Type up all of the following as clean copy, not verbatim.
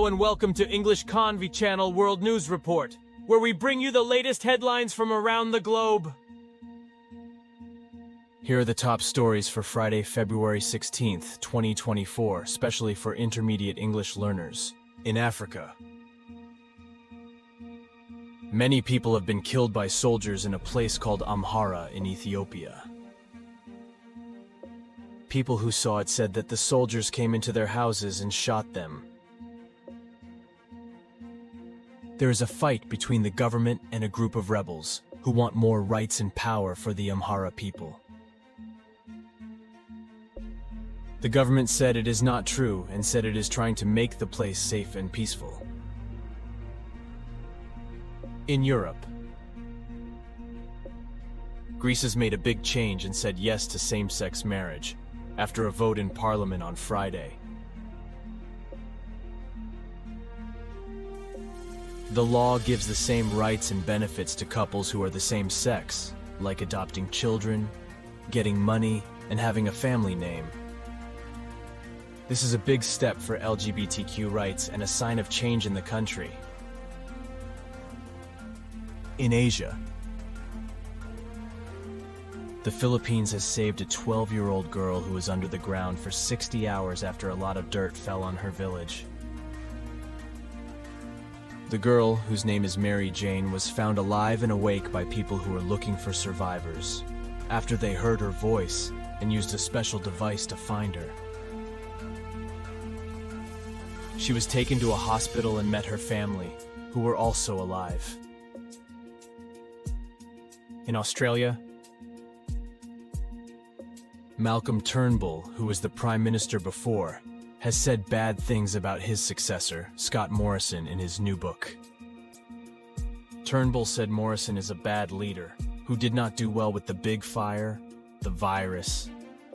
Hello and welcome to English Convi Channel World News Report, where we bring you the latest headlines from around the globe. Here are the top stories for Friday, February 16th, 2024, especially for intermediate English learners. In Africa, many people have been killed by soldiers in a place called Amhara in Ethiopia. People who saw it said that the soldiers came into their houses and shot them. There is a fight between the government and a group of rebels who want more rights and power for the Amhara people. The government said it is not true and said it is trying to make the place safe and peaceful. In Europe, Greece has made a big change and said yes to same-sex marriage after a vote in Parliament on Friday. The law gives the same rights and benefits to couples who are the same sex, like adopting children, getting money, and having a family name. This is a big step for LGBTQ rights and a sign of change in the country. In Asia, the Philippines has saved a 12-year-old girl who was under the ground for 60 hours after a lot of dirt fell on her village. The girl, whose name is Mary Jane, was found alive and awake by people who were looking for survivors after they heard her voice and used a special device to find her. She was taken to a hospital and met her family, who were also alive. In Australia, Malcolm Turnbull, who was the Prime Minister before, has said bad things about his successor, Scott Morrison, in his new book. Turnbull said Morrison is a bad leader who did not do well with the big fire, the virus,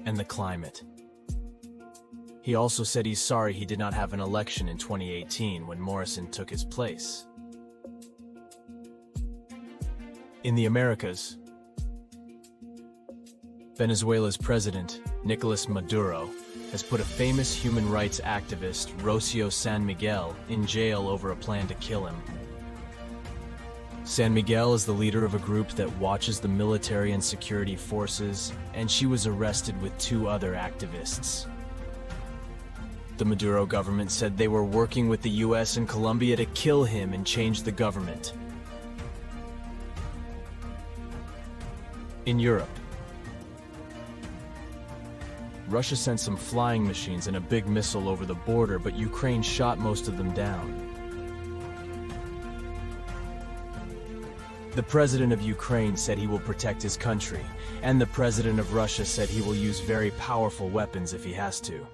and the climate. He also said he's sorry he did not have an election in 2018 when Morrison took his place. In the Americas, Venezuela's president, Nicolas Maduro, has put a famous human rights activist, Rocio San Miguel, in jail over a plan to kill him. San Miguel is the leader of a group that watches the military and security forces, and she was arrested with 2 other activists. The Maduro government said they were working with the US and Colombia to kill him and change the government. In Europe, Russia sent some flying machines and a big missile over the border, but Ukraine shot most of them down. The president of Ukraine said he will protect his country, and the president of Russia said he will use very powerful weapons if he has to.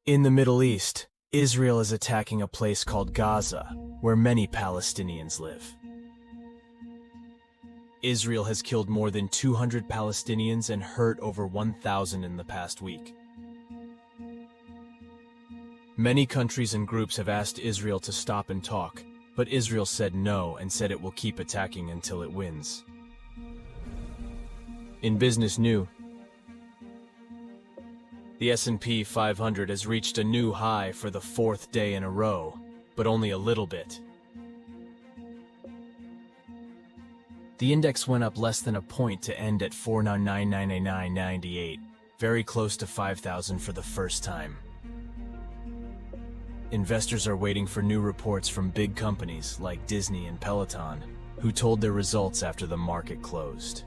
In the Middle East, Israel is attacking a place called Gaza, where many Palestinians live. Israel has killed more than 200 Palestinians and hurt over 1,000 in the past week. Many countries and groups have asked Israel to stop and talk, but Israel said no and said it will keep attacking until it wins. In business news, the S&P 500 has reached a new high for the 4th day in a row, but only a little bit. The index went up less than a point to end at 499.98, very close to 5,000 for the first time. Investors are waiting for new reports from big companies like Disney and Peloton, who told their results after the market closed.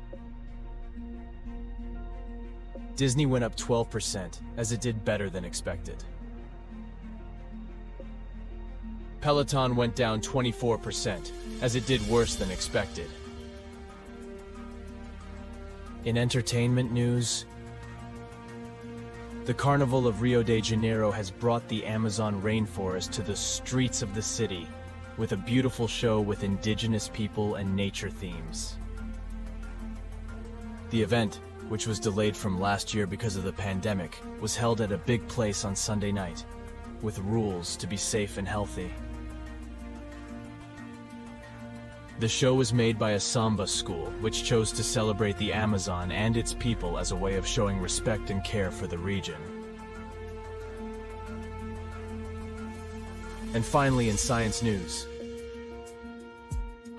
Disney went up 12%, as it did better than expected. Peloton went down 24%, as it did worse than expected. In entertainment news, the Carnival of Rio de Janeiro has brought the Amazon rainforest to the streets of the city with a beautiful show with indigenous people and nature themes. The event, which was delayed from last year because of the pandemic, was held at a big place on Sunday night, with rules to be safe and healthy. The show was made by a samba school, which chose to celebrate the Amazon and its people as a way of showing respect and care for the region. And finally, in science news,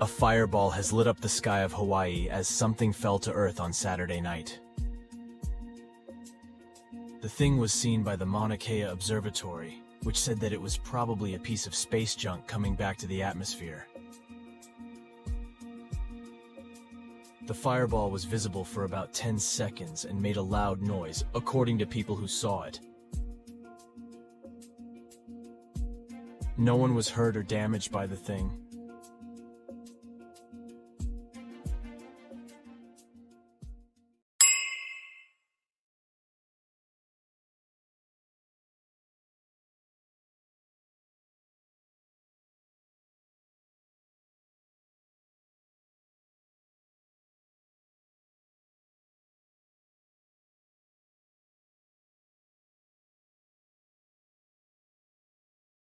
a fireball has lit up the sky of Hawaii as something fell to Earth on Saturday night. The thing was seen by the Mauna Kea Observatory, which said that it was probably a piece of space junk coming back to the atmosphere. The fireball was visible for about 10 seconds and made a loud noise, according to people who saw it. No one was hurt or damaged by the thing,